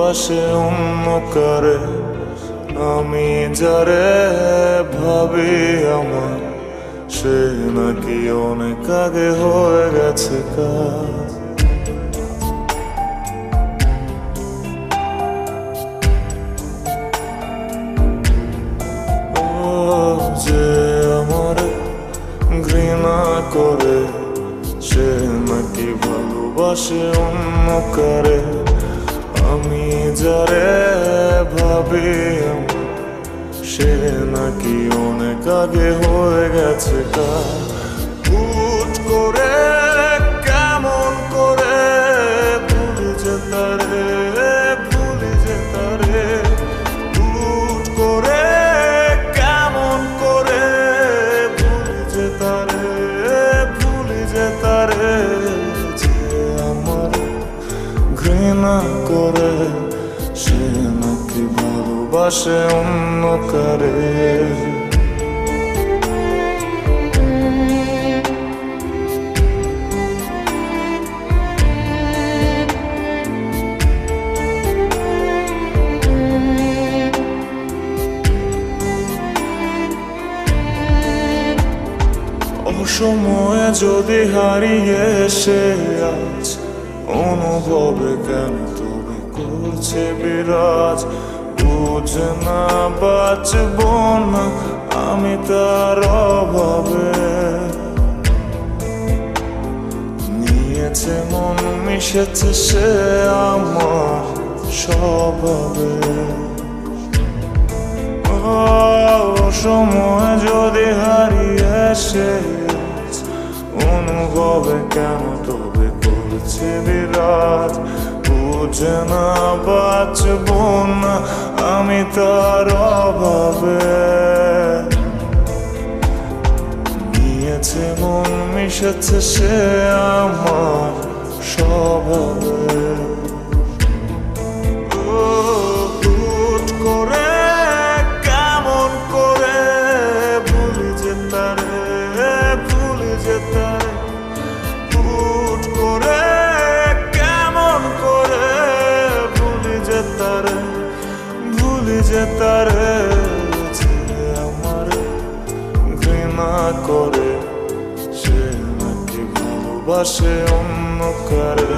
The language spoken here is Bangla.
ভালোবাসে অন্য কারে। আমি যারে ভাবি আমার, সে নাকি অনেক আগে হয়ে গেছে কার। যে আমার ঘৃণা করে, সে নাকি ভালোবাসে অন্য কারে। আমি যারে ভাবি সে নাকি অনেক আগে হয়ে গেছে কার। হুট করে কেমন করে ভুলে যেতারে, ভুলে যেতারে। হুট করে কেমন করে ভুলে যেতারে, ভুলে যেতারে। যে আমার ঘৃণা করে, সে নাকি ভালোবাসে অন্য কারে। অসময়ে যদি হারিয়ে সে আজ, অনুভবে কেন তবে করছে বিরাজ। বুঝে না বাঁচব না আমি তার অভাবে। নিয়েছে মন, মিশেছে সে আমার স্বভাবে। সময় যদি হারিয়ে সে, অনুভবে কেন তবে করছে বিরাজ। বুঝে না বাঁচব না আমি তার অভাবে। নিয়েছে মন, মিশেছে সে আমার স্বভাবে। হুট করে কেমন করে ভুলে যেতারে, ভুলে যেতারে। হুট করে কেমন করে ভুলে যেতারে, ভুলে যেতারে। যে আমার ঘৃণা করে, সে নাকি ভালোবাসে অন্য কারে।